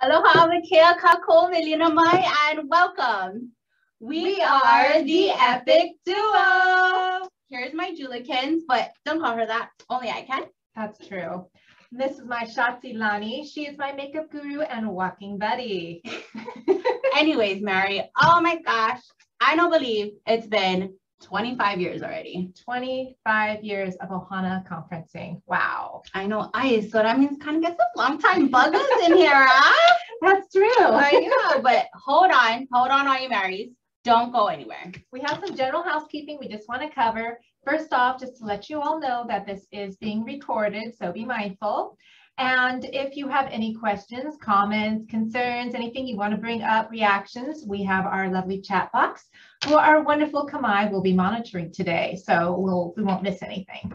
Aloha, Mikea Kako Milinamai, and welcome. We are the Epic Duo. Here's my Julikins, but don't call her that. Only I can. That's true. This is my Shatsi Lani. She is my makeup guru and walking buddy. Anyways, Mary, oh my gosh, I don't believe it's been 25 years already. 25 years of Ohana conferencing. Wow. I know. So that means kind of get some long time buggers in here, huh? That's true. I know, but hold on, all you Marys. Don't go anywhere. We have some general housekeeping we just want to cover. First off, just to let you all know that this is being recorded, so be mindful. And if you have any questions, comments, concerns, anything you want to bring up, reactions, we have our lovely chat box who our wonderful Kamai will be monitoring today, so we won't miss anything.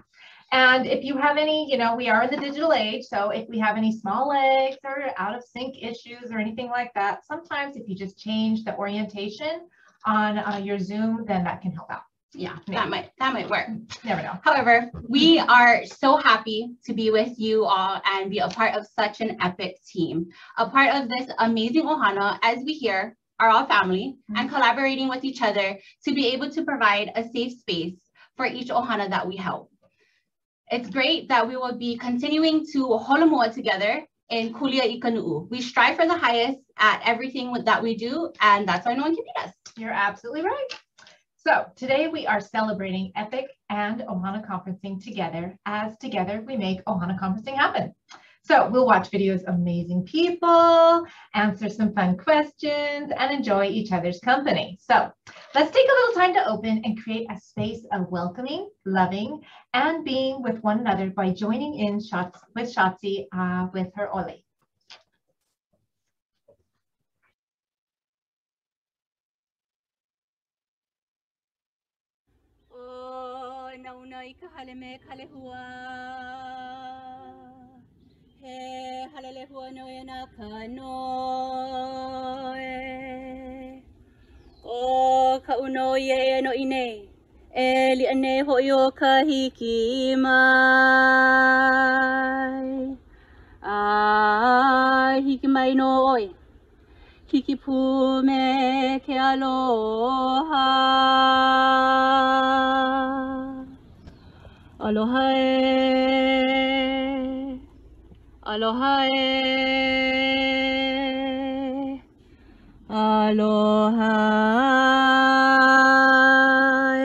And if you have any, we are in the digital age, so if we have any small legs or out of sync issues or anything like that, sometimes if you just change the orientation on your Zoom, then that can help out. Yeah, that might work. Never know. However, we are so happy to be with you all and be a part of such an epic team, a part of this amazing Ohana, as we here are all family and collaborating with each other to be able to provide a safe space for each Ohana that we help. It's great that we will be continuing to holomoa together in Kulia Ikanu'u. We strive for the highest at everything that we do, and that's why no one can beat us. You're absolutely right. So today we are celebrating Epic and Ohana Conferencing together, as together we make Ohana Conferencing happen. So we'll watch videos of amazing people, answer some fun questions, and enjoy each other's company. So let's take a little time to open and create a space of welcoming, loving, and being with one another by joining in with Shatsi with her ole. Naunai kahaleme kalehua he halalehua noena kanoe o kauno ye no ine eli ane hoyo kahiki mai hiki mai no oi hiki pume ke aloha Aloha e, aloha e, aloha e.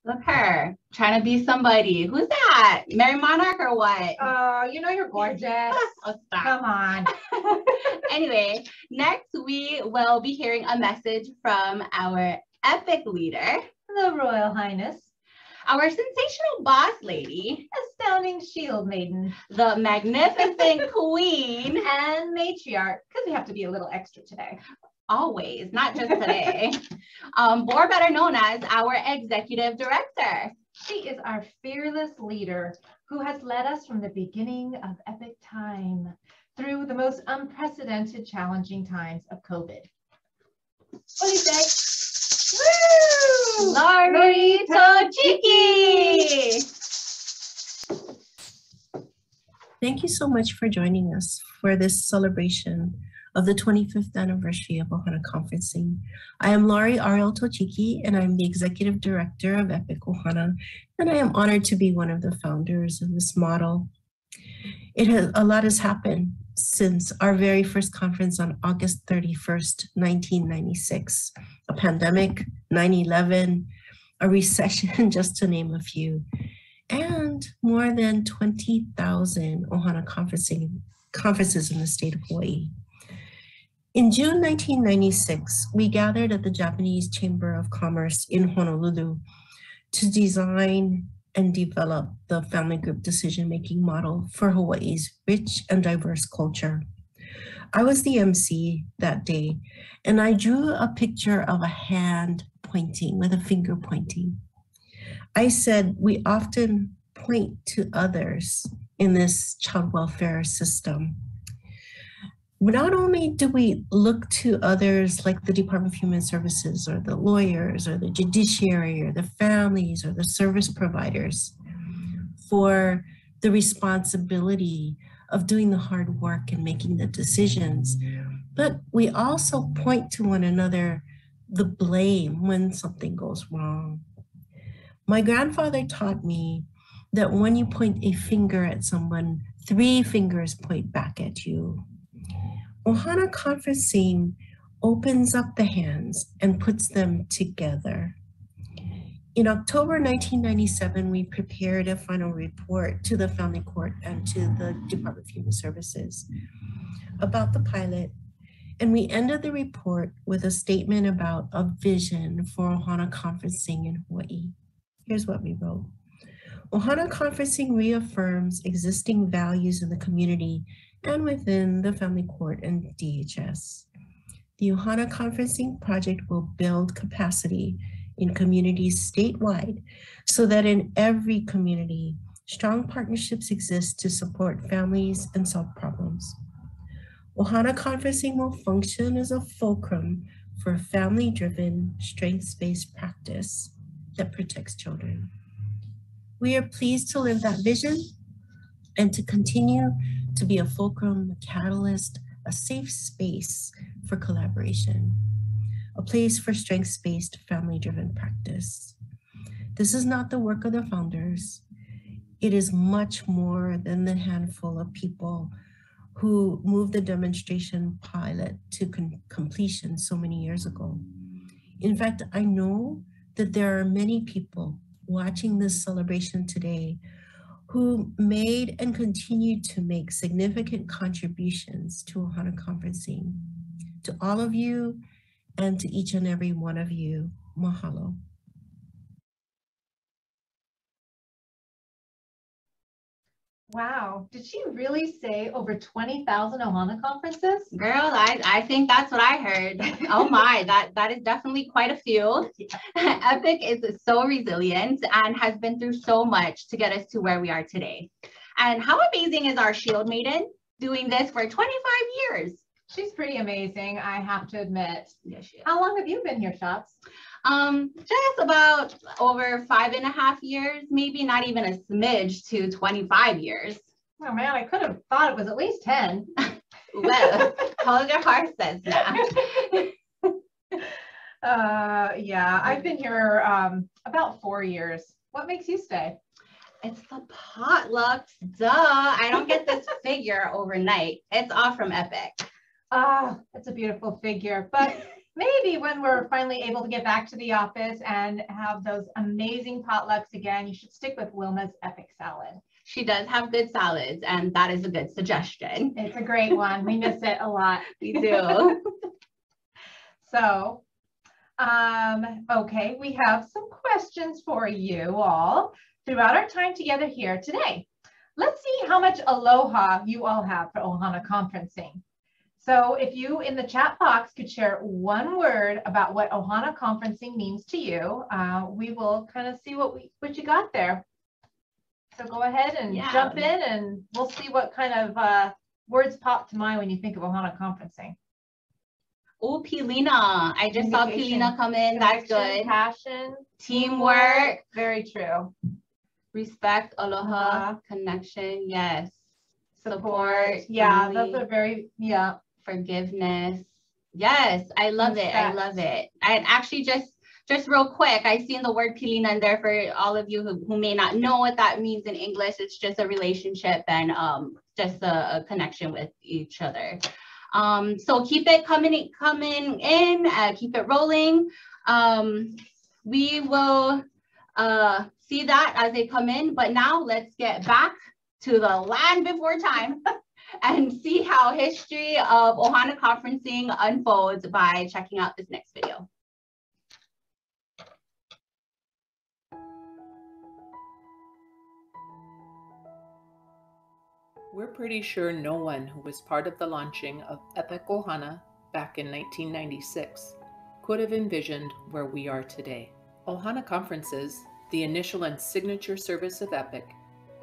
Look her, trying to be somebody. Who's that? Mary Monarch or what? Oh, you're gorgeous. Oh, stop. Come on. Anyway, next we will be hearing a message from our epic leader, The Royal Highness, our sensational boss lady, astounding shield maiden, the magnificent queen, and matriarch, because we have to be a little extra today. Always, not just today. Or better known as our executive director. She is our fearless leader who has led us from the beginning of epic time through the most unprecedented challenging times of COVID. What do you say? Woo! Lori Tochiki! Thank you so much for joining us for this celebration of the 25th anniversary of Ohana Conferencing. I am Laurie Ariel Tochiki, and I'm the Executive Director of Epic Ohana, and I am honored to be one of the founders of this model. A lot has happened since our very first conference on August 31st, 1996. A pandemic, 9/11, a recession, just to name a few, and more than 20,000 Ohana conferences in the state of Hawaii. In June 1996, we gathered at the Japanese Chamber of Commerce in Honolulu to design and develop the family group decision-making model for Hawaii's rich and diverse culture. I was the MC that day, and I drew a picture of a hand pointing with a finger pointing. I said, we often point to others in this child welfare system. not only do we look to others like the Department of Human Services or the lawyers or the judiciary or the families or the service providers for the responsibility of doing the hard work and making the decisions, but we also point to one another the blame when something goes wrong. My grandfather taught me that when you point a finger at someone, 3 fingers point back at you. Ohana Conferencing opens up the hands and puts them together. In October 1997, we prepared a final report to the Family Court and to the Department of Human Services about the pilot, and we ended the report with a statement about a vision for Ohana Conferencing in Hawaii. Here's what we wrote. Ohana Conferencing reaffirms existing values in the community and within the Family Court and DHS. The Ohana Conferencing project will build capacity in communities statewide so that in every community, strong partnerships exist to support families and solve problems. Ohana Conferencing will function as a fulcrum for family-driven, strengths-based practice that protects children. We are pleased to live that vision and to continue to be a fulcrum, a catalyst, a safe space for collaboration, a place for strengths-based, family-driven practice. This is not the work of the founders. It is much more than the handful of people who moved the demonstration pilot to completion so many years ago. In fact, I know that there are many people watching this celebration today who made and continue to make significant contributions to Ohana Conferencing. To all of you and to each and every one of you, mahalo. Wow, did she really say over 20,000 Ohana conferences? Girl, I think that's what I heard. Oh my, that is definitely quite a few. Epic is so resilient and has been through so much to get us to where we are today. And how amazing is our Shield Maiden doing this for 25 years? She's pretty amazing, I have to admit. Yes, she is. How long have you been here, Shots? Just about over 5.5 years, maybe not even a smidge to 25 years. Oh man, I could have thought it was at least 10. Well, hold your horses now. Yeah, I've been here about 4 years. What makes you stay? It's the potlucks, duh. I don't get this figure overnight. It's all from Epic. Ah, that's a beautiful figure, but maybe when we're finally able to get back to the office and have those amazing potlucks again, you should stick with Wilma's Epic Salad. She does have good salads, and that is a good suggestion. It's a great one. We miss it a lot. We do. So, okay, we have some questions for you all throughout our time together here today. Let's see how much aloha you all have for Ohana Conferencing. So if you in the chat box could share one word about what Ohana Conferencing means to you, we will kind of see what you got there. So go ahead and jump in and we'll see what kind of words pop to mind when you think of Ohana Conferencing. Oh, Pilina. I just saw Pilina come in. That's good. Passion. Teamwork. Very true. Respect, aloha, connection. Yes. Support. Yeah, those are very, forgiveness. Yes, I love it. I love it. And actually just real quick, I seen the word pilina in there for all of you who may not know what that means in English. It's just a relationship and just a connection with each other. So keep it coming in, keep it rolling. We will see that as they come in, but now let's get back to the land before time and see how history of Ohana Conferencing unfolds by checking out this next video. We're pretty sure no one who was part of the launching of Epic Ohana back in 1996 could have envisioned where we are today. Ohana Conferences, the initial and signature service of Epic,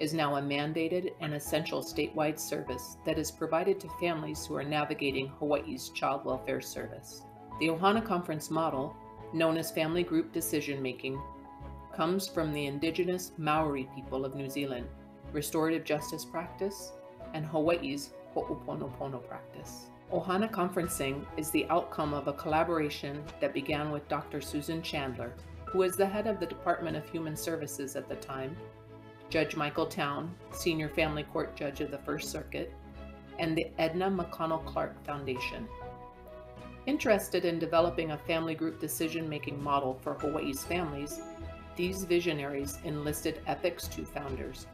is now a mandated and essential statewide service that is provided to families who are navigating Hawaii's child welfare service. The Ohana Conference model, known as family group decision-making, comes from the indigenous Maori people of New Zealand, restorative justice practice, and Hawaii's ho'oponopono practice. Ohana Conferencing is the outcome of a collaboration that began with Dr. Susan Chandler, who was the head of the Department of Human Services at the time, Judge Michael Town, Senior Family Court Judge of the First Circuit, and the Edna McConnell Clark Foundation. Interested in developing a family group decision-making model for Hawaii's families, these visionaries enlisted EPIC's two founders,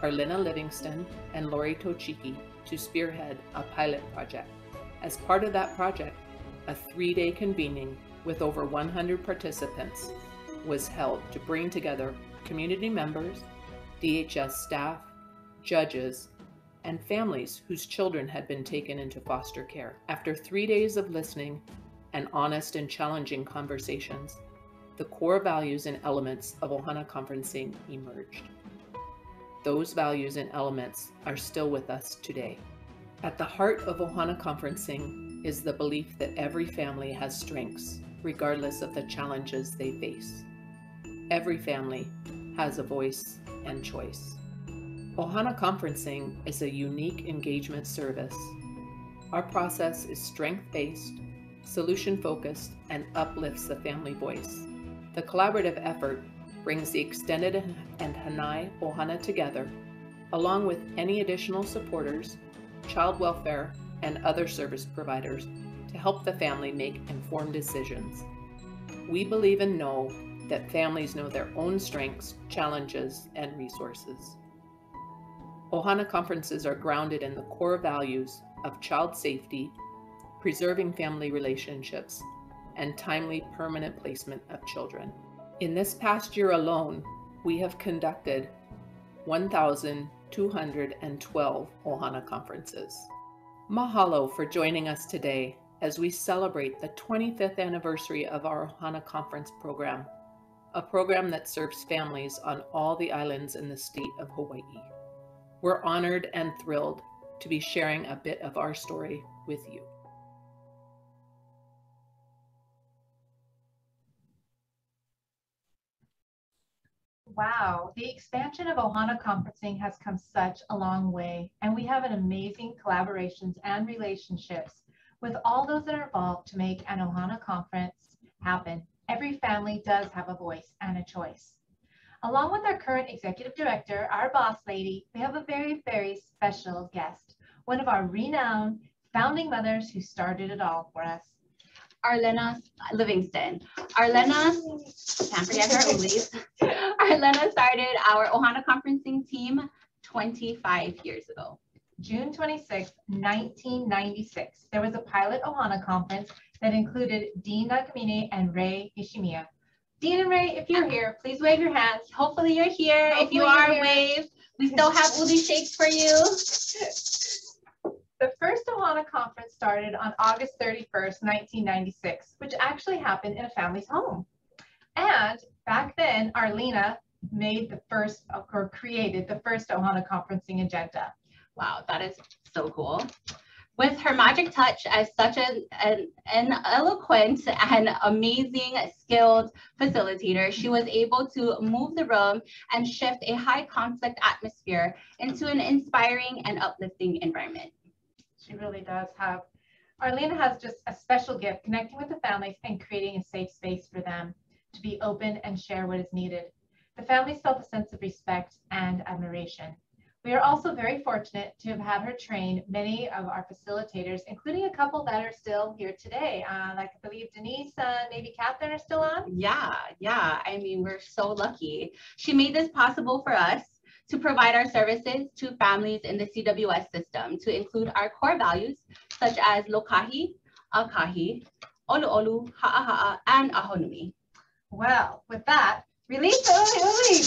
Arlena Livingston and Lori Tochiki, to spearhead a pilot project. As part of that project, a 3-day convening with over 100 participants was held to bring together community members, DHS staff, judges, and families whose children had been taken into foster care. After 3 days of listening and honest and challenging conversations, the core values and elements of Ohana Conferencing emerged. Those values and elements are still with us today. At the heart of Ohana Conferencing is the belief that every family has strengths, regardless of the challenges they face. Every family has a voice and choice. Ohana Conferencing is a unique engagement service. Our process is strength-based, solution-focused, and uplifts the family voice. The collaborative effort brings the extended and Hanai Ohana together, along with any additional supporters, child welfare, and other service providers to help the family make informed decisions. We believe and know that families know their own strengths, challenges, and resources. Ohana conferences are grounded in the core values of child safety, preserving family relationships, and timely permanent placement of children. In this past year alone, we have conducted 1,212 Ohana conferences. Mahalo for joining us today as we celebrate the 25th anniversary of our Ohana Conference program, a program that serves families on all the islands in the state of Hawaii. We're honored and thrilled to be sharing a bit of our story with you. Wow, the expansion of Ohana Conferencing has come such a long way, and we have an amazing collaborations and relationships with all those that are involved to make an Ohana Conference happen. Every family does have a voice and a choice. Along with our current executive director, our boss lady, we have a very, very special guest, one of our renowned founding mothers who started it all for us. Arlena Livingston. Arlena, can't forget her always. Arlena started our Ohana Conferencing team 25 years ago. June 26, 1996, there was a pilot Ohana conference that included Dean Nakamine and Ray Ishimiya. Dean and Ray, if you're here, please wave your hands. Hopefully you're here. Hopefully if you are, here. wave. We still have uli shakes for you. The first Ohana conference started on August 31st, 1996, which actually happened in a family's home. And back then, Arlena made the first, or created the first Ohana conferencing agenda. Wow, that is so cool. With her magic touch as such an eloquent and amazing skilled facilitator, she was able to move the room and shift a high conflict atmosphere into an inspiring and uplifting environment. She really does have. Arlena has just a special gift connecting with the families and creating a safe space for them to be open and share what is needed. The families felt a sense of respect and admiration. We are also very fortunate to have had her train many of our facilitators, including a couple that are still here today. Like I believe Denise and maybe Catherine are still on. Yeah. I mean, we're so lucky. She made this possible for us to provide our services to families in the CWS system, to include our core values, such as lokahi, akahi, olu'olu, ha'aha'a, and ahonui. Well, with that, release the uli.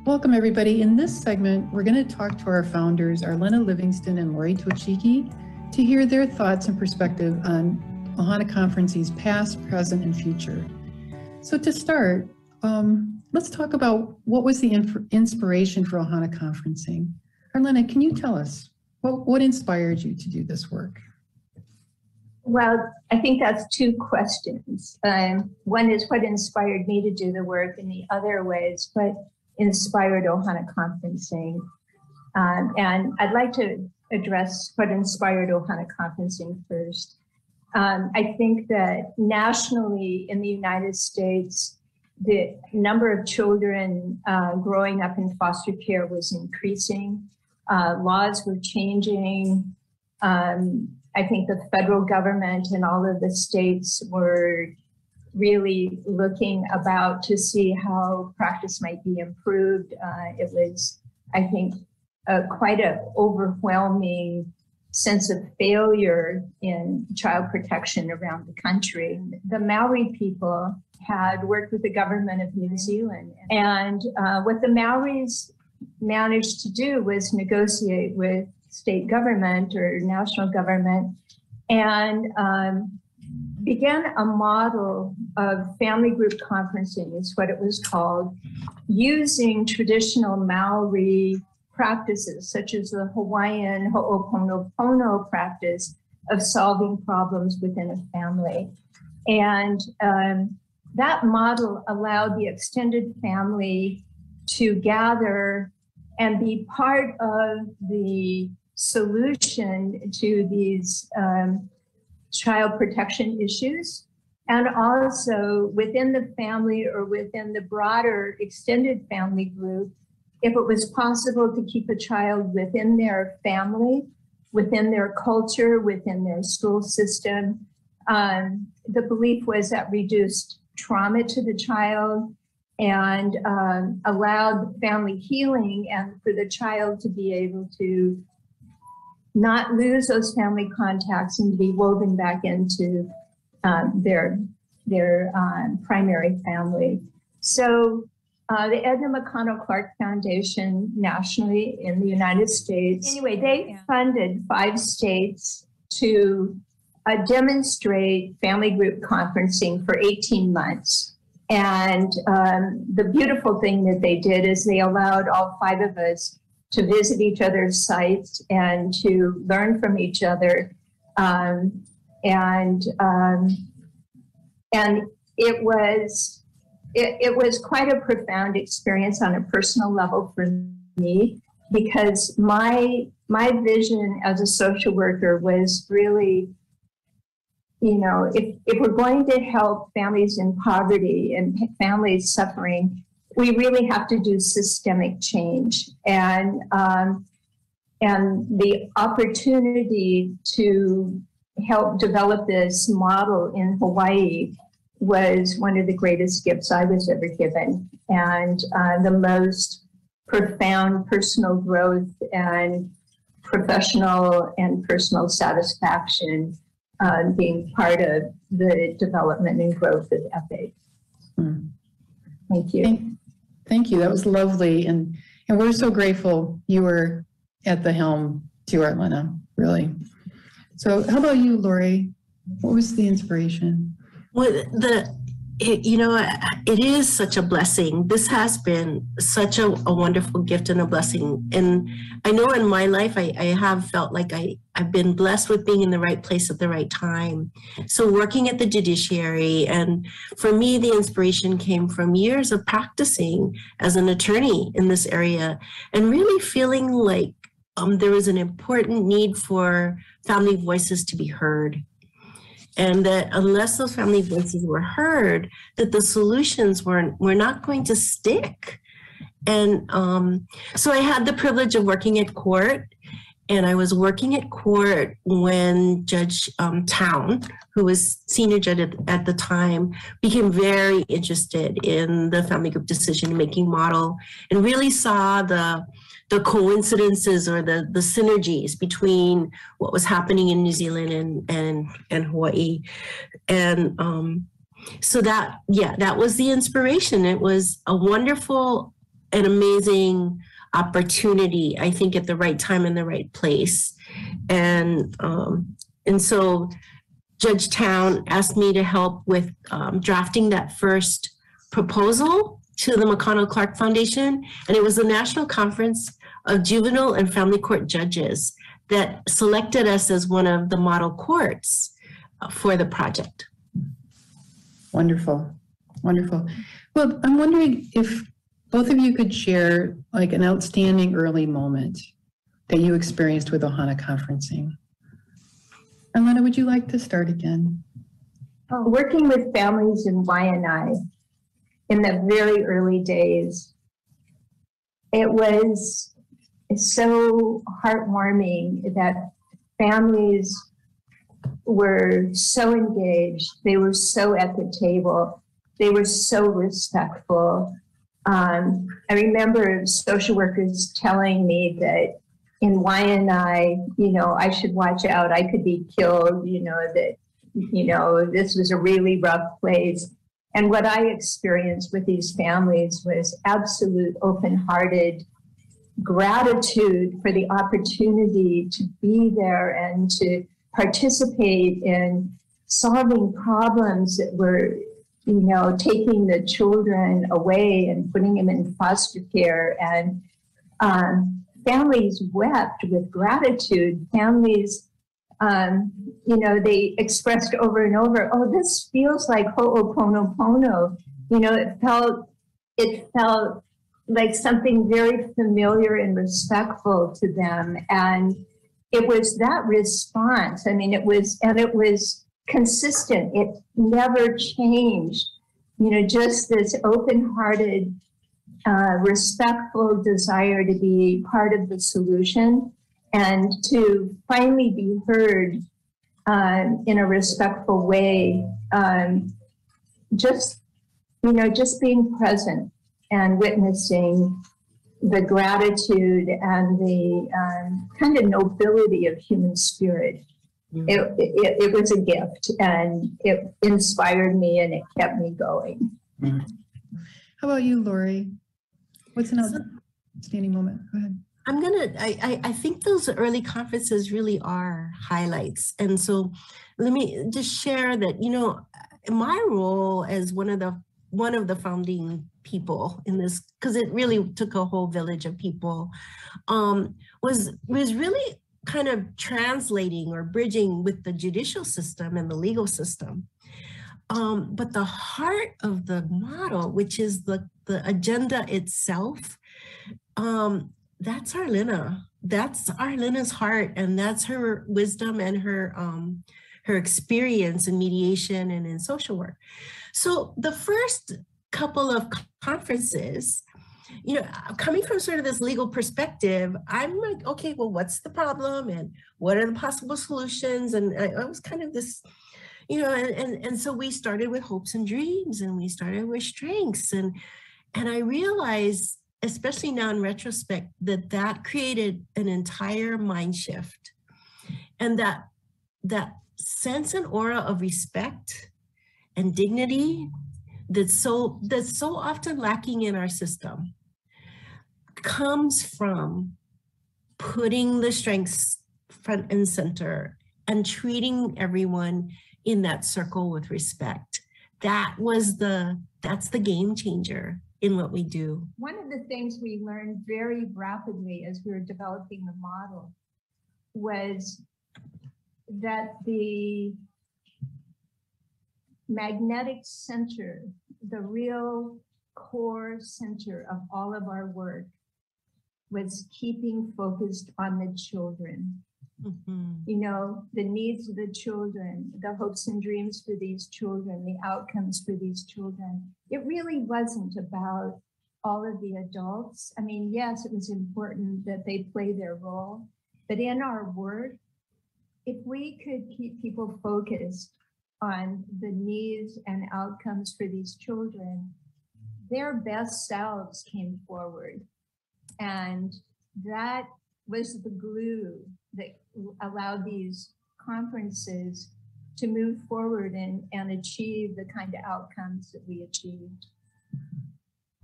Welcome everybody. In this segment, we're going to talk to our founders, Arlena Livingston and Lori Tochiki, to hear their thoughts and perspective on Ohana Conference's past, present, and future. So to start, let's talk about what was the inspiration for Ohana Conferencing. Arlena, can you tell us what inspired you to do this work? Well, I think that's two questions. One is what inspired me to do the work, and the other was what inspired Ohana Conferencing. And I'd like to address what inspired Ohana Conferencing first. I think that nationally in the United States, the number of children growing up in foster care was increasing. Laws were changing. I think the federal government and all of the states were really looking about to see how practice might be improved. It was, I think, quite an overwhelming sense of failure in child protection around the country. The Maori people had worked with the government of New Zealand, and what the Maoris managed to do was negotiate with state government or national government and began a model of family group conferencing, is what it was called, using traditional Maori practices such as the Hawaiian ho'oponopono practice of solving problems within a family. And that model allowed the extended family to gather and be part of the solution to these child protection issues. And also within the family or within the broader extended family group, if it was possible to keep a child within their family, within their culture, within their school system, the belief was that reduced trauma to the child and allowed family healing and for the child to be able to not lose those family contacts and to be woven back into their primary family. So the Edna McConnell Clark Foundation nationally in the United States, anyway, they funded 5 states to demonstrate family group conferencing for 18 months. And the beautiful thing that they did is they allowed all 5 of us to visit each other's sites and to learn from each other. And it was quite a profound experience on a personal level for me, because my vision as a social worker was really, you know, if we're going to help families in poverty and families suffering, we really have to do systemic change. And the opportunity to help develop this model in Hawaii was one of the greatest gifts I was ever given, and the most profound personal growth and professional and personal satisfaction being part of the development and growth of EPIC. Thank you. Thank you. That was lovely. And we're so grateful you were at the helm too, Arlena, really. So how about you, Lori? What was the inspiration? Well, it is such a blessing. This has been such a wonderful gift and a blessing. And I know in my life, I have felt like I've been blessed with being in the right place at the right time. So working at the judiciary, and for me, the inspiration came from years of practicing as an attorney in this area and really feeling like there was an important need for family voices to be heard. And that unless those family voices were heard, that the solutions were not going to stick. And so I had the privilege of working at court, and I was working at court when Judge Town, who was senior judge at the time, became very interested in the family group decision-making model and really saw the coincidences or the synergies between what was happening in New Zealand and Hawaii. And so that was the inspiration. It was a wonderful and amazing opportunity, I think, at the right time in the right place. And so Georgetown asked me to help with drafting that first proposal to the McConnell Clark Foundation. And it was the National Conference of Juvenile and Family Court Judges that selected us as one of the model courts for the project. Wonderful, wonderful. Well, I'm wondering if both of you could share like an outstanding early moment that you experienced with Ohana Conferencing. Elena, would you like to start again? Working with families in Waianae in the very early days, it was so heartwarming that families were so engaged. They were so at the table. They were so respectful. I remember social workers telling me that in Waianae, I should watch out. I could be killed, this was a really rough place. And what I experienced with these families was absolute open-hearted gratitude for the opportunity to be there and to participate in solving problems that were, taking the children away and putting them in foster care. And families wept with gratitude. Families, they expressed over and over, oh, this feels like Ho'oponopono. It felt like something very familiar and respectful to them. And it was that response. It was consistent. It never changed. Just this open-hearted, respectful desire to be part of the solution and to finally be heard in a respectful way. Just being present and witnessing the gratitude and the kind of nobility of human spirit. It was a gift, and it inspired me, and it kept me going. How about you, Lori? What's an outstanding moment? Go ahead. I think those early conferences really are highlights. And so let me just share that, my role as one of the founding people in this, because it really took a whole village of people, was really kind of translating or bridging with the judicial system and the legal system. But the heart of the model, which is the agenda itself, that's Arlena. That's Arlena's heart, and that's her wisdom and her experience in mediation and in social work. So the first couple of conferences, coming from sort of this legal perspective, I'm like, okay, well, what's the problem and what are the possible solutions? And I was kind of this, and so we started with hopes and dreams, and we started with strengths. And I realized, especially now in retrospect, that created an entire mind shift. And that sense and aura of respect and dignity that's so often lacking in our system comes from putting the strengths front and center and treating everyone in that circle with respect. That's the game changer in what we do. One of the things we learned very rapidly as we were developing the model was that the magnetic center, the real core center of all of our work, was keeping focused on the children. Mm-hmm. The needs of the children, the hopes and dreams for these children, the outcomes for these children. It really wasn't about all of the adults. Yes, it was important that they play their role, but in our work, if we could keep people focused on the needs and outcomes for these children, their best selves came forward. And that was the glue that allowed these conferences to move forward and achieve the kind of outcomes that we achieved.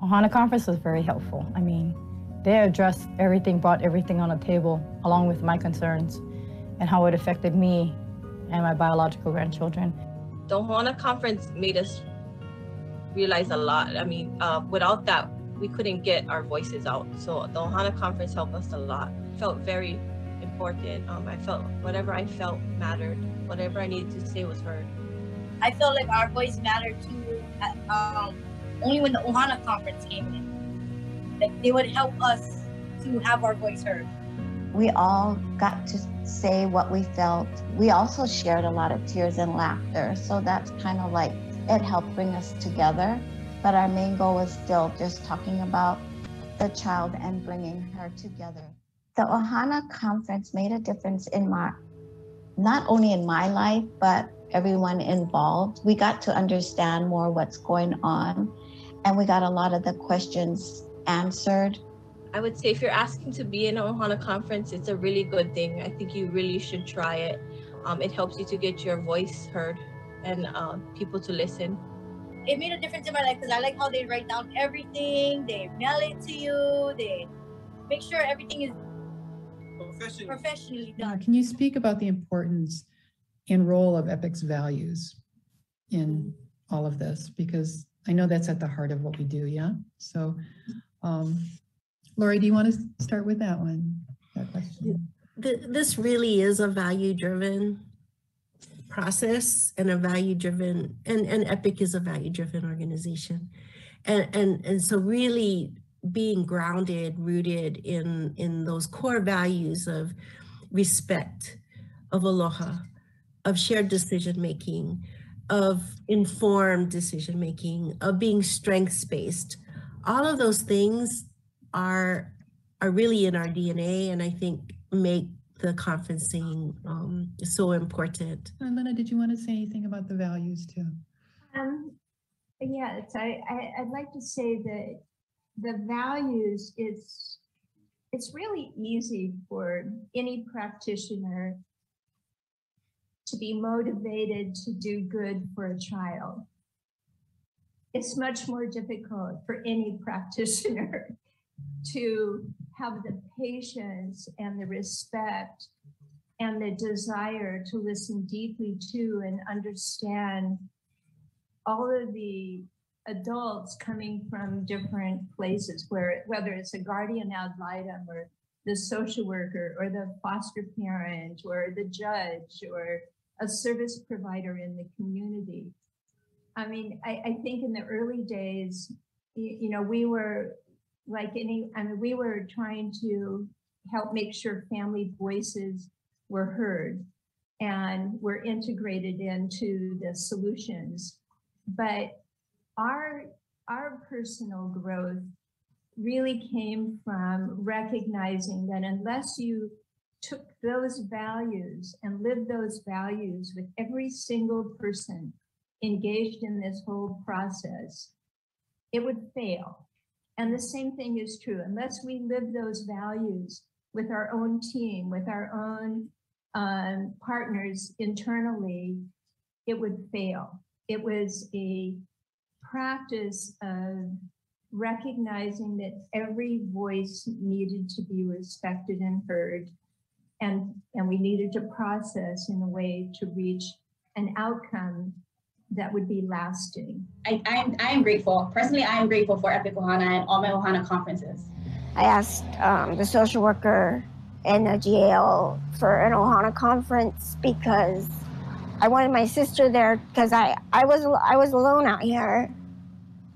Ohana Conference was very helpful. They addressed everything, brought everything on the table, along with my concerns and how it affected me and my biological grandchildren. The Ohana Conference made us realize a lot. I mean, without that, we couldn't get our voices out. So the Ohana Conference helped us a lot. It felt very important. I felt whatever I felt mattered. Whatever I needed to say was heard. I felt like our voice mattered too. Only when the Ohana Conference came in, like they would help us to have our voice heard. We all got to say what we felt. We also shared a lot of tears and laughter, so that's kind of like, it helped bring us together. But our main goal was still just talking about the child and bringing her together. The Ohana Conference made a difference in not only in my life, but everyone involved. We got to understand more what's going on, and we got a lot of the questions answered. I would say if you're asking to be in an Ohana Conference, it's a really good thing. I think you really should try it. It helps you to get your voice heard and people to listen. It made a difference in my life because I like how they write down everything, they mail it to you, they make sure everything is professionally done. Can you speak about the importance and role of EPIC's values in all of this? Because I know that's at the heart of what we do, yeah? So, Lori, do you want to start with that one, that question? This really is a value-driven process and a value-driven, and EPIC is a value-driven organization. And so really being grounded, rooted in those core values of respect, of aloha, of shared decision-making, of informed decision-making, of being strengths-based. All of those things are really in our DNA, and I think make the conferencing so important. And Lena, did you want to say anything about the values too? Yes, I'd like to say that the values, it's really easy for any practitioner to be motivated to do good for a child. It's much more difficult for any practitioner to have the patience and the respect and the desire to listen deeply to and understand all of the adults coming from different places, whether it's a guardian ad litem or the social worker or the foster parent or the judge or a service provider in the community. I mean, I think in the early days, we were we were trying to help make sure family voices were heard and were integrated into the solutions. But our personal growth really came from recognizing that unless you took those values and lived those values with every single person engaged in this whole process, it would fail. And the same thing is true. Unless we live those values with our own team, with our own partners internally, it would fail. It was a practice of recognizing that every voice needed to be respected and heard, and we needed to process in a way to reach an outcome that would be lasting. I am grateful. Personally, I am grateful for Epic Ohana and all my Ohana conferences. I asked the social worker and the GAL for an Ohana conference because I wanted my sister there because I was alone out here.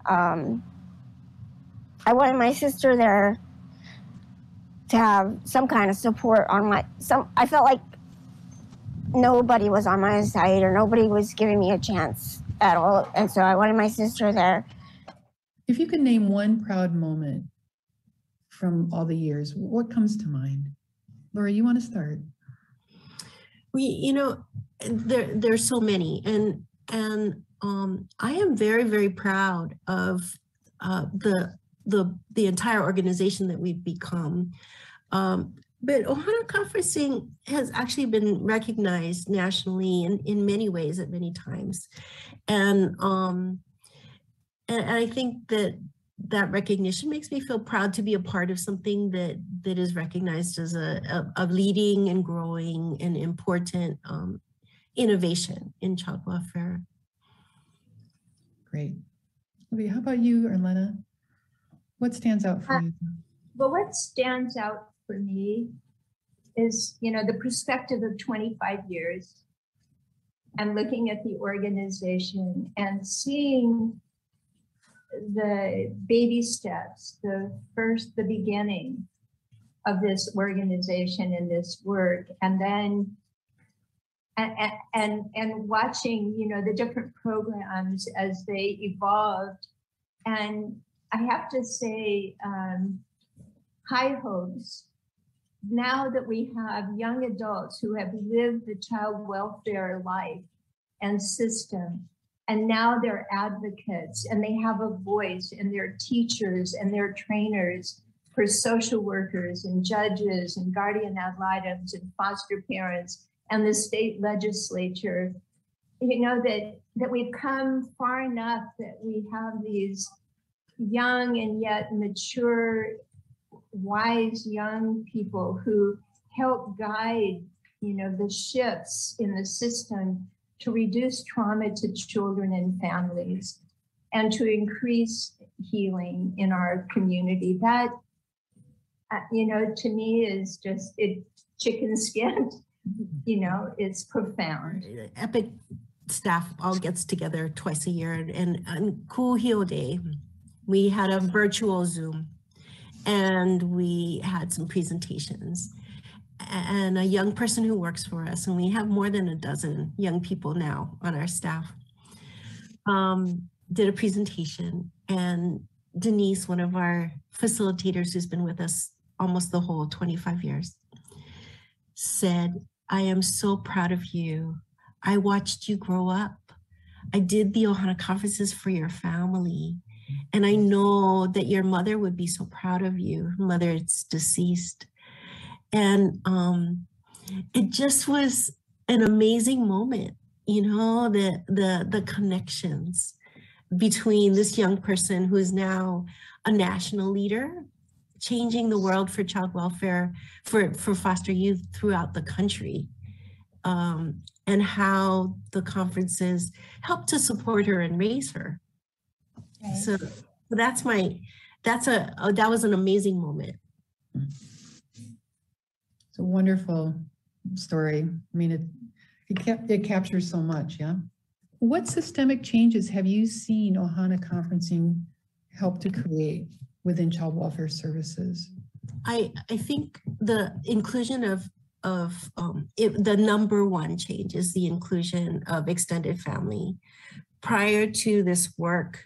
I wanted my sister there to have some kind of support on I felt like nobody was on my side or nobody was giving me a chance at all. And so I wanted my sister there. If you could name one proud moment from all the years, what comes to mind? Laura, you want to start? There's so many, and I am very, very proud of the entire organization that we've become. But Ohana Conferencing has actually been recognized nationally in many ways at many times. And I think that recognition makes me feel proud to be a part of something that is recognized as a leading and growing and important innovation in child welfare. Great. Olivia, how about you, Arlena? What stands out for you? Well, what stands out for me is, the perspective of 25 years and looking at the organization and seeing the baby steps, the beginning of this organization and this work, and then and watching, the different programs as they evolved. And I have to say, high hopes. Now that we have young adults who have lived the child welfare life and system, and now they're advocates and they have a voice, and they're teachers and they're trainers for social workers and judges and guardian ad litems and foster parents and the state legislature, that we've come far enough that we have these young and yet mature, wise young people who help guide, the shifts in the system to reduce trauma to children and families and to increase healing in our community. That, to me is just chicken skin. It's profound. EPIC staff all gets together twice a year, and on Cool Heel Day, we had a virtual Zoom, and we had some presentations. And a young person who works for us, and we have more than a dozen young people now on our staff, did a presentation. And Denise, one of our facilitators who's been with us almost the whole 25 years, said, "I am so proud of you. I watched you grow up. I did the Ohana conferences for your family. And I know that your mother would be so proud of you. Her mother is deceased." And it just was an amazing moment, the connections between this young person who is now a national leader, changing the world for child welfare, for foster youth throughout the country, and how the conferences help to support her and raise her. Okay. So that was an amazing moment. It's a wonderful story. I mean, it captures so much, yeah? What systemic changes have you seen Ohana Conferencing help to create within child welfare services? I think the inclusion of the number one change is the inclusion of extended family. Prior to this work,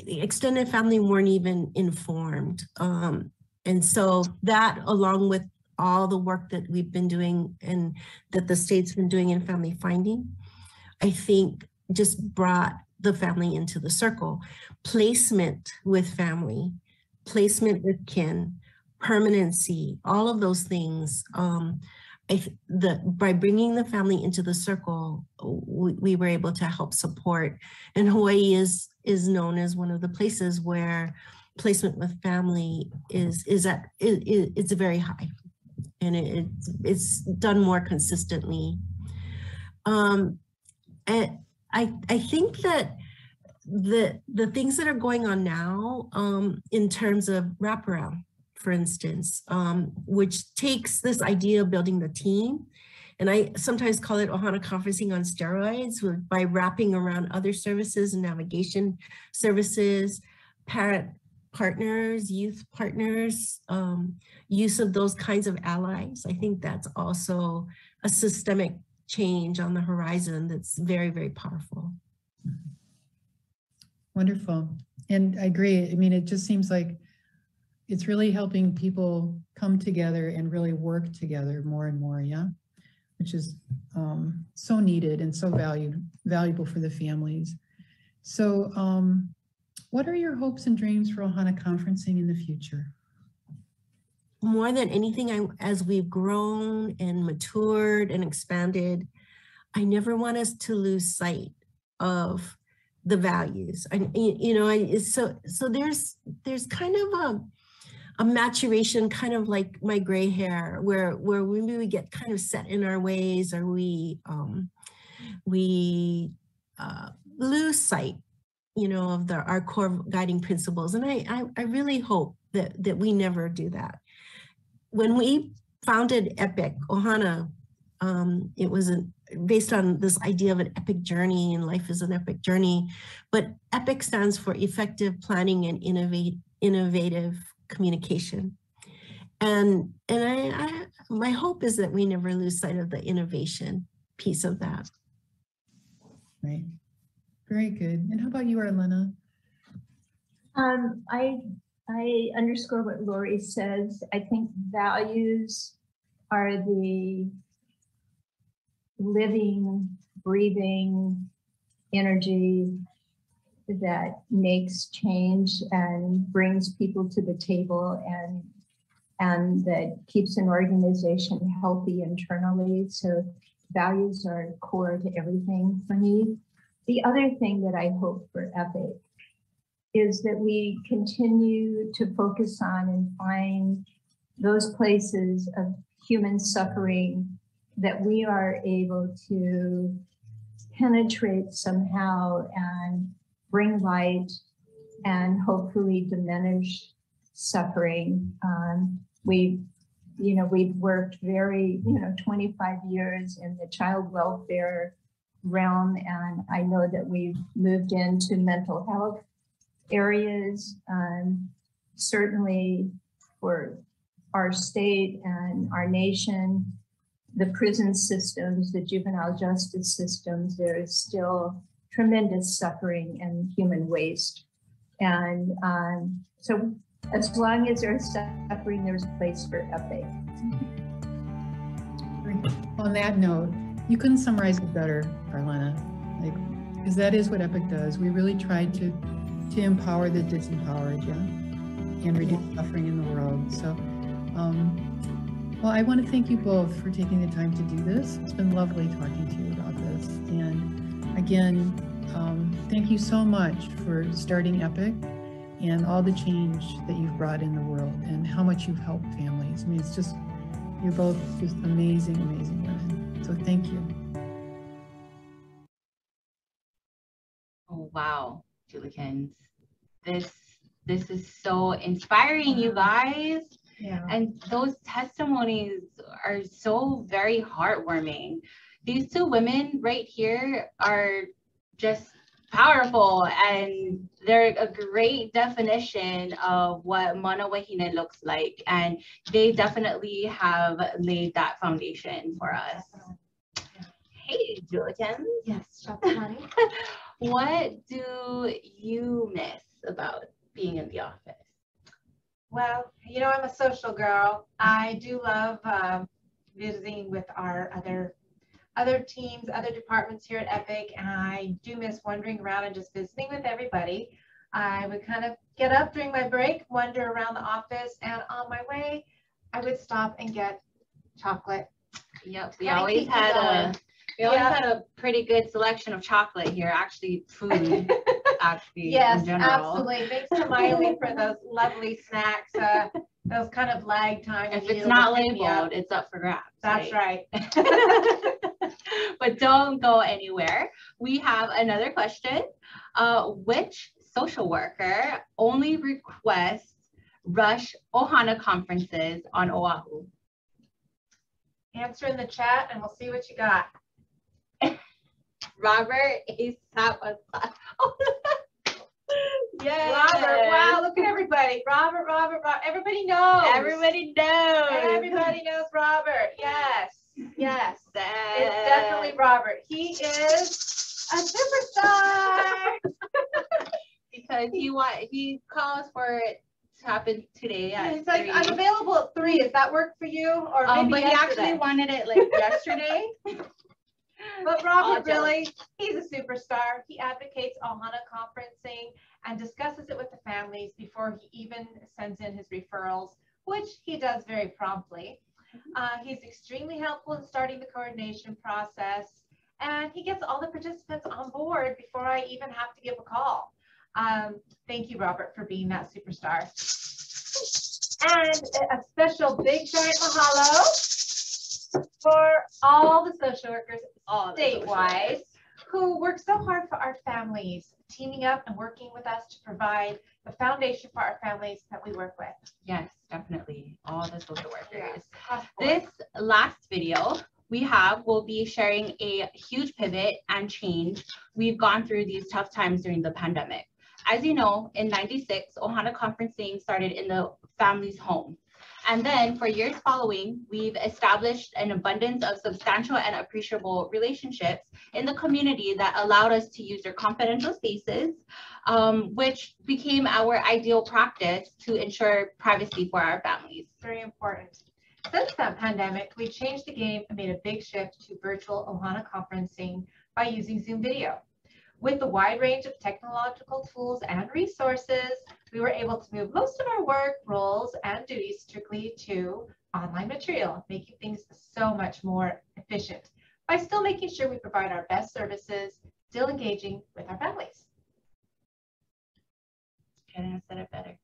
extended family weren't even informed. And so that, along with all the work that we've been doing and that the state's been doing in family finding, I think just brought the family into the circle. Placement with family, placement with kin, permanency, all of those things. By bringing the family into the circle, we were able to help support. And Hawaii is known as one of the places where placement with family is very high, and it's done more consistently. And I think that the things that are going on now, in terms of wraparound, for instance, which takes this idea of building the team, and I sometimes call it Ohana Conferencing on steroids, by wrapping around other services and navigation services, parent partners, youth partners, use of those kinds of allies. I think that's also a systemic change on the horizon that's very, very powerful. Wonderful. And I agree. I mean, it just seems like it's really helping people come together and really work together more and more, yeah? Which is so needed and so valuable for the families. So what are your hopes and dreams for Ohana Conferencing in the future? More than anything, as we've grown and matured and expanded, I never want us to lose sight of the values. So there's kind of a maturation, kind of like my gray hair, where we get kind of set in our ways, or we lose sight, you know, of our core guiding principles. And I really hope that we never do that. When we founded EPIC, Ohana, it was based on this idea of an epic journey, and life is an epic journey. But EPIC stands for Effective Planning and Innovative Communication. And my hope is that we never lose sight of the innovation piece of that. Right. Very good. And how about you, Arlena? I underscore what Lori says. I think values are the living, breathing energy that makes change and brings people to the table, and that keeps an organization healthy internally. So values are core to everything for me. The other thing that I hope for EPIC is that we continue to focus on and find those places of human suffering that we are able to penetrate somehow and bring light and hopefully diminish suffering. We've worked 25 years in the child welfare realm, and I know that we've moved into mental health areas. Certainly for our state and our nation, the prison systems, the juvenile justice systems, there is still tremendous suffering and human waste. And so as long as there's suffering, there's a place for EPIC. On that note, you couldn't summarize it better, Arlena, because that is what EPIC does. We really try to empower the disempowered, and reduce suffering in the world. So, well, I want to thank you both for taking the time to do this. It's been lovely talking to you about this. And again, thank you so much for starting EPIC and all the change that you've brought in the world and how much you've helped families. I mean, it's just, you're both just amazing, amazing women. So thank you. Oh, wow, Julikins. This is so inspiring, you guys. Yeah. And those testimonies are so very heartwarming. These two women right here are just powerful, and they're a great definition of what Mana Wahine looks like. And they definitely have laid that foundation for us. Hey, Julikins. Yes, Shopahani. What do you miss about being in the office? Well, you know, I'm a social girl. I do love visiting with our other teams, other departments here at EPIC, and I do miss wandering around and just visiting with everybody. I would kind of get up during my break, wander around the office, and on my way, I would stop and get chocolate. Yep, we always had a pretty good selection of chocolate here. Actually, food. Yes, in general. absolutely. Thanks to Miley for those lovely snacks. Those kind of lag time. If it's not labeled, it's up for grabs. That's right. But don't go anywhere. We have another question. Which social worker only requests rush Ohana conferences on Oahu? Answer in the chat and we'll see what you got. Robert ASAP. Yeah. Robert, wow, look at everybody. Robert. Everybody knows. Everybody knows. Everybody knows Robert. Yes. It's definitely Robert. He is a superstar. Because he calls for it to happen today at He's like, 3. I'm available at 3. Does that work for you? Or maybe but yesterday? he actually wanted it like yesterday. But Robert, really, he's a superstar. He advocates Ohana conferencing and discusses it with the families before he even sends in his referrals, which he does very promptly. He's extremely helpful in starting the coordination process, and he gets all the participants on board before I even have to give a call. Thank you, Robert, for being that superstar. And a special big giant mahalo for all the social workers statewide who work so hard for our families, teaming up and working with us to provide the foundation for our families that we work with. Yes, definitely. All the social workers. Yes. This last video will be sharing a huge pivot and change we've gone through these tough times during the pandemic. As you know, in '96, Ohana Conferencing started in the family's home. And then for years following, we've established an abundance of substantial and appreciable relationships in the community that allowed us to use their confidential spaces, which became our ideal practice to ensure privacy for our families. Very important. Since that pandemic, we changed the game and made a big shift to virtual Ohana conferencing by using Zoom video. With the wide range of technological tools and resources, we were able to move most of our work, roles, and duties strictly to online material, making things so much more efficient by still making sure we provide our best services, still engaging with our families. Couldn't have said it better.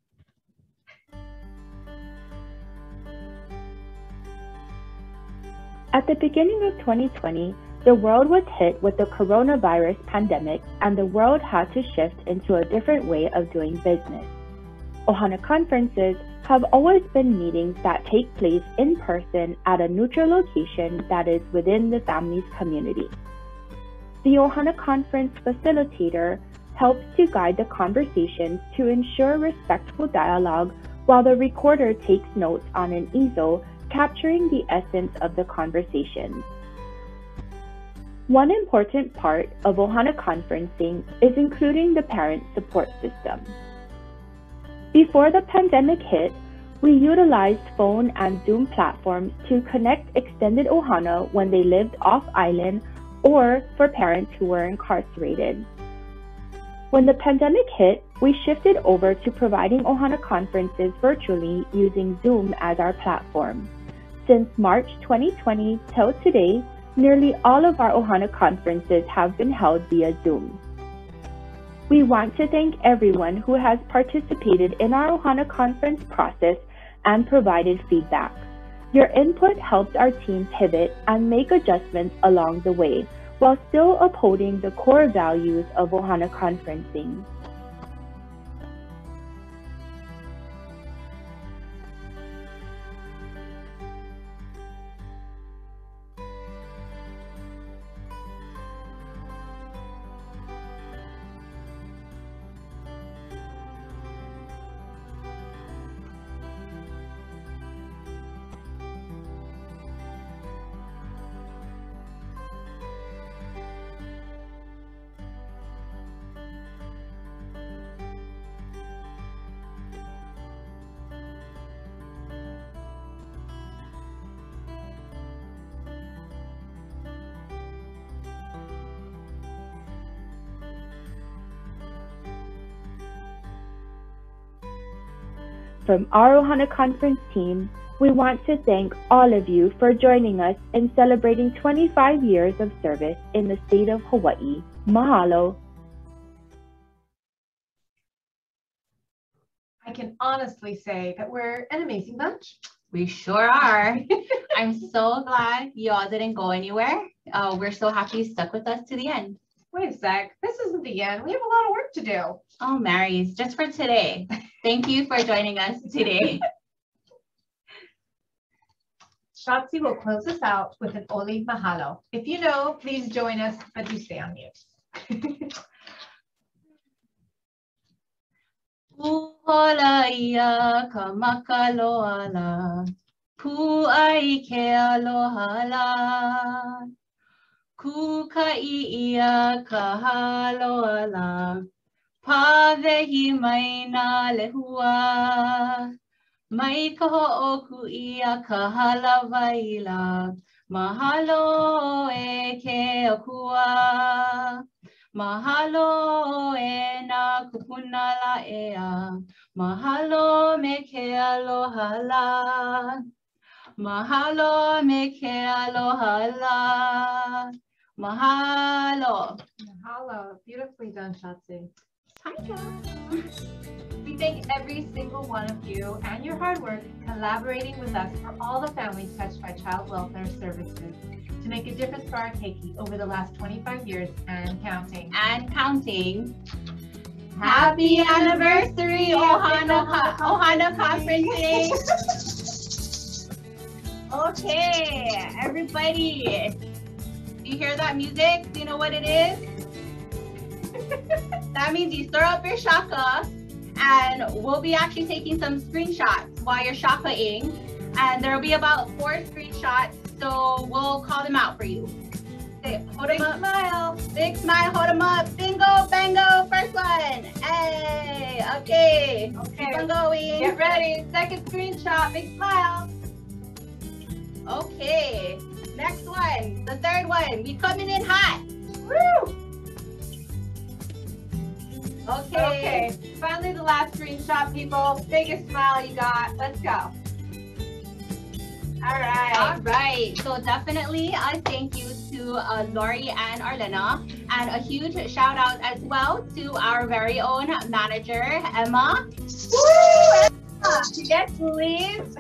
At the beginning of 2020, the world was hit with the coronavirus pandemic, and the world had to shift into a different way of doing business. Ohana conferences have always been meetings that take place in person at a neutral location that is within the family's community. The Ohana Conference facilitator helps to guide the conversations to ensure respectful dialogue, while the recorder takes notes on an easel, capturing the essence of the conversations. One important part of Ohana conferencing is including the parent support system. Before the pandemic hit, we utilized phone and Zoom platforms to connect extended Ohana when they lived off-island or for parents who were incarcerated. When the pandemic hit, we shifted over to providing Ohana conferences virtually using Zoom as our platform. Since March 2020 till today, nearly all of our Ohana conferences have been held via Zoom. We want to thank everyone who has participated in our Ohana conference process and provided feedback. Your input helped our team pivot and make adjustments along the way, while still upholding the core values of Ohana conferencing. From our Ohana Conference team, we want to thank all of you for joining us in celebrating 25 years of service in the state of Hawaii. Mahalo. I can honestly say that we're an amazing bunch. We sure are. I'm so glad you all didn't go anywhere. We're so happy you stuck with us to the end. Wait a sec, this isn't the end. We have a lot of work to do. Oh, Marys, just for today. Thank you for joining us today. Shotzi will close us out with an Oli Mahalo. If you know, please join us, but do stay on mute. Puhola ia ka makaloala, pu'ai ke alohala. Kuka'i ia ka haloala, pawehi mai nā lehua. Mai ka ho'oku ia ka halawaila, mahalo e ke okua. Mahalo e nā kupuna la ea, mahalo me ke alohala. Mahalo me ke alohala. Mahalo. Mahalo. Beautifully done, Shotzi. We thank every single one of you and your hard work collaborating with us for all the families touched by child welfare services to make a difference for our keiki over the last 25 years and counting. And counting. Happy anniversary, Ohana Conferencing. Okay, everybody. Do you hear that music? Do you know what it is? That means you stir up your shaka, and we'll be actually taking some screenshots while you're shaka-ing, and there'll be about 4 screenshots, so we'll call them out for you. Okay, hold them up. Smile. Big smile, hold them up. Bingo, bango, first one. Hey, okay. Keep on going. Get ready. Second screenshot, big smile. Okay, next one, the third one. We coming in hot. Woo! Okay. Finally, the last screenshot, people. Biggest smile you got. Let's go. All right. So definitely a thank you to Lori and Arlena, and a huge shout out as well to our very own manager, Emma. Woo! Yes, please.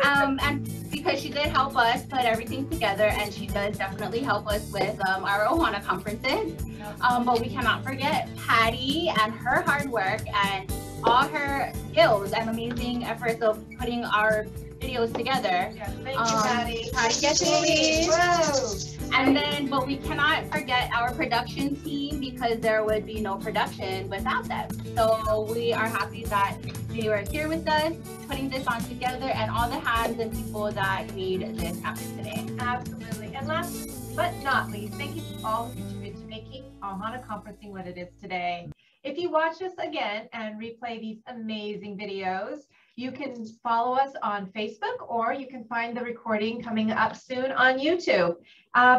And because she did help us put everything together, and she does definitely help us with our Ohana conferences. But we cannot forget Patty and her hard work and all her skills and amazing efforts of putting our videos together. Yes, thank you, Patty. Patty, yes, please. And then, but we cannot forget our production team, because there would be no production without them. So we are happy that they were here with us, putting this on together, and all the hands and people that made this happen today. Absolutely. And last but not least, thank you to all who contributed to making Ohana Conferencing what it is today. If you watch us again and replay these amazing videos, you can follow us on Facebook, or you can find the recording coming up soon on YouTube.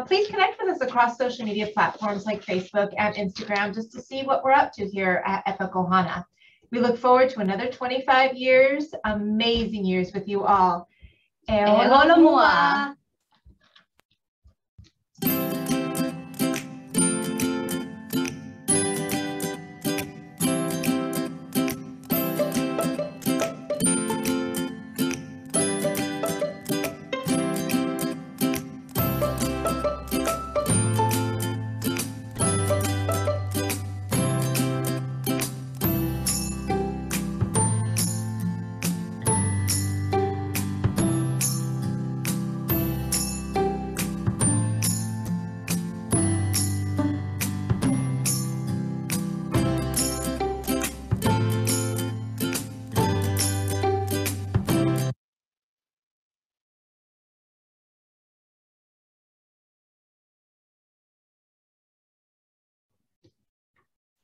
Please connect with us across social media platforms like Facebook and Instagram, just to see what we're up to here at Epic Ohana. We look forward to another 25 years, amazing years with you all. E olo mua.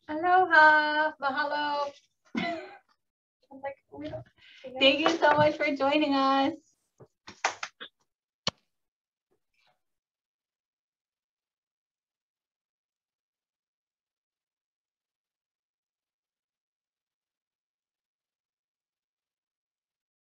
Aloha, mahalo. Thank you so much for joining us.